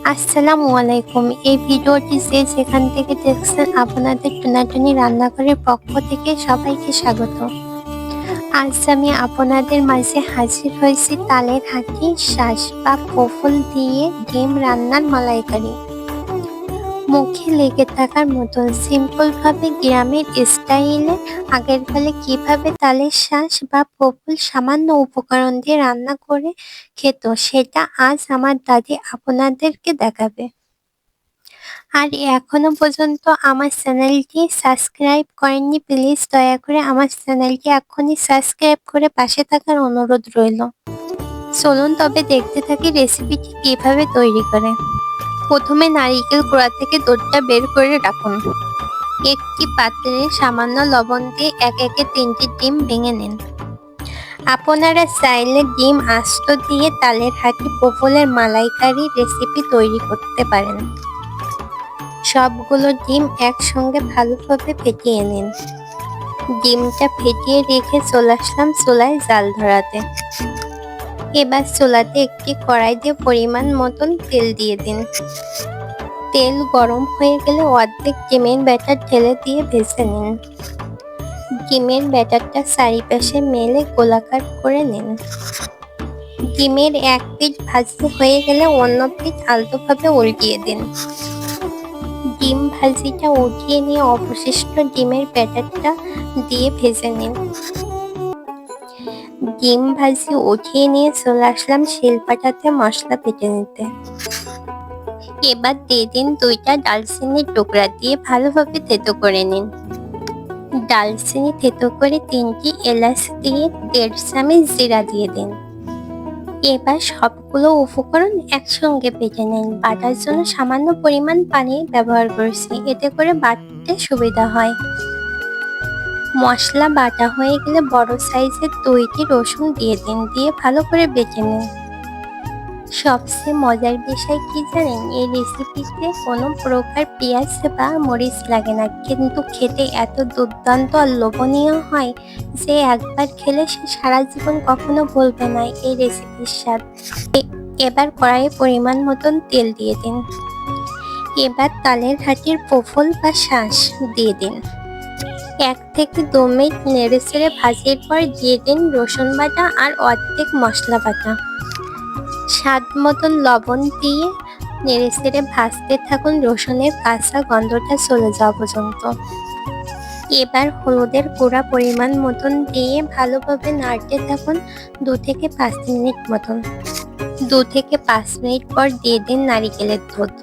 আসসালামু আলাইকুম। এই ভিডিওটি যে যেখান থেকে দেখছেন আপনাদের টুনাটুনি রান্নাঘরের পক্ষ থেকে সবাইকে স্বাগত। আজ আমি আপনাদের মাঝে হাজির হয়েছি তালের হাঁটি, শাঁস বা ফফল দিয়ে ডিম রান্নার মালাইকারি। মুখে লেগে থাকার মতন সিম্পলভাবে গ্রামের স্টাইলে আগের কালে কিভাবে তালের শাঁস বা ফফল সামান্য উপকরণ দিয়ে রান্না করে খেত সেটা আজ আমার দাদি আপনাদেরকে দেখাবে। আর এখনো পর্যন্ত আমার চ্যানেলটি সাবস্ক্রাইব করেননি, প্লিজ দয়া করে আমার চ্যানেলটি এখনই সাবস্ক্রাইব করে পাশে থাকার অনুরোধ রইল। চলুন তবে দেখতে থাকি রেসিপিটি কিভাবে তৈরি করে। প্রথমে নারিকেল কোড়া থেকে দুধটা বের করে রাখুন। একটি পাত্রে সামান্য লবণ দিয়ে একে 3টি ডিম ভেঙে নিন। আপনারা চাইলে ডিম আস্ত দিয়ে তালের হাঁটি ফফলের মালাইকারি রেসিপি তৈরি করতে পারেন। সবগুলো ডিম একসঙ্গে ভালোভাবে ফেটিয়ে নিন। ডিমটা ফেটিয়ে রেখে চলে আসলাম চুলায় জাল ধরাতে। এবার চুলাতে একটি কড়াই দিয়ে পরিমাণ মতন তেল দিয়ে দিন। তেল গরম হয়ে গেলে অর্ধেক ডিমের ব্যাটার ঢেলে দিয়ে ভেজে নিন। ডিমের ব্যাটারটা চারিপাশে মেলে গোলাকার করে নিন। ডিমের এক পিঠ ভাজি হয়ে গেলে অন্য পিঠ আলতোভাবে উল্টিয়ে দিন। ডিম ভাজিটা উঠিয়ে নিয়ে অবশিষ্ট ডিমের ব্যাটারটা দিয়ে ভেজে নিন। ডিম ভাজি উঠিয়ে নিয়ে চলে আসলাম শিলপাটাতে মশলা বেটে নিতে। এবার দিয়ে দিন 2টা ডালচিনির টুকরা দিয়ে ভালোভাবে থেতো করে নিন। ডালচিনি থেতো করে 3টি এলাচ দিয়ে 1.5 চামচ জিরা দিয়ে দিন। এবার সবগুলো উপকরণ একসঙ্গে বেটে নিন। বাটার জন্য সামান্য পরিমাণ পানি ব্যবহার করছি, এতে করে বাটতে সুবিধা হয়। মশলা বাটা হয়ে গেলে বড় সাইজের 2টি রসুন দিয়ে দিন, দিয়ে ভালো করে বেটে নিন। সবচেয়ে মজার বিষয় কি জানেন, এই রেসিপিতে কোনো প্রকার পেঁয়াজ বা মরিচ লাগে না, কিন্তু খেতে এত দুর্দান্ত আর লোভনীয় হয় যে একবার খেলে সে সারা জীবন কখনো ভুলবে না এই রেসিপির স্বাদ। এবার কড়াইয়ে পরিমাণ মতন তেল দিয়ে দিন। এবার তালের হাঁটির ফফল বা শাঁস দিয়ে দিন। 1 থেকে 2 মিনিট নেড়েচেড়ে ভাজির পর দিয়ে দিন রসুন বাটা আর অর্ধেক মশলা বাটা। স্বাদ মতন লবণ দিয়ে নেড়েচেড়ে ভাজতে থাকুন রসুনের কাঁচা গন্ধটা চলে যাওয়া পর্যন্ত। এবার হলুদের গুঁড়া পরিমাণ মতন দিয়ে ভালোভাবে নাড়তে থাকুন 2 থেকে 5 মিনিট মতন। 2 থেকে 5 মিনিট পর দিয়ে দিন নারিকেলের দুধ।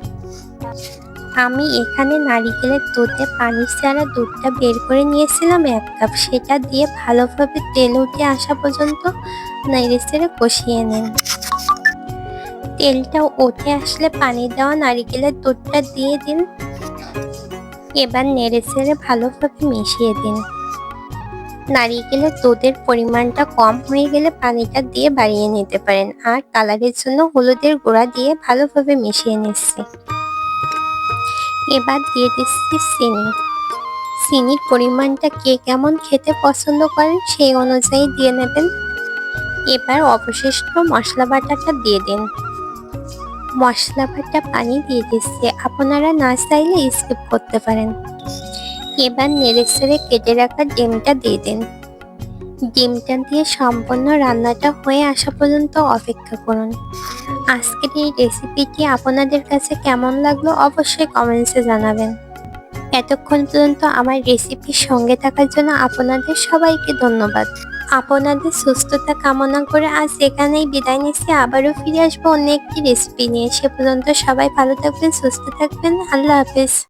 আমি এখানে নারিকেলের দুধে পানি ছাড়া দুধটা বের করে নিয়েছিলাম 1 কাপ, সেটা দিয়ে ভালোভাবে তেল উঠে আসা পর্যন্ত নেড়েচেড়ে কষিয়ে নিন। তেলটা উঠে আসলে পানি দেওয়া নারিকেলের দুধটা দিয়ে দিন। এবার নেড়েচেড়ে ভালোভাবে মিশিয়ে দিন। নারিকেলের দুধের পরিমাণটা কম হয়ে গেলে পানিটা দিয়ে বাড়িয়ে নিতে পারেন। আর কালারের জন্য হলুদের গুঁড়া দিয়ে ভালোভাবে মিশিয়ে নিচ্ছি। এবার দিয়ে দিচ্ছি চিনি। চিনির পরিমাণটা কে কেমন খেতে পছন্দ করেন সেই অনুযায়ী দিয়ে নেবেন। এবার অবশিষ্ট মশলা বাটাটা দিয়ে দিন। মশলা বাটা পানি দিয়ে দিচ্ছি, আপনারা না চাইলে স্কিপ করতে পারেন। এবার নেড়েচেড়ে কেটে রাখা ডিমটা দিয়ে দিন। ডিমটা দিয়ে সম্পূর্ণ রান্নাটা হয়ে আসা পর্যন্ত অপেক্ষা করুন। আজকের এই রেসিপিটি আপনাদের কাছে কেমন লাগলো অবশ্যই কমেন্টসে জানাবেন। এতক্ষণ পর্যন্ত আমার রেসিপির সঙ্গে থাকার জন্য আপনাদের সবাইকে ধন্যবাদ। আপনাদের সুস্থতা কামনা করে আজ এখানেই বিদায় নিচ্ছি। আবারও ফিরে আসবো অন্য একটি রেসিপি নিয়ে। সে পর্যন্ত সবাই ভালো থাকবেন, সুস্থ থাকবেন। আল্লাহ হাফেজ।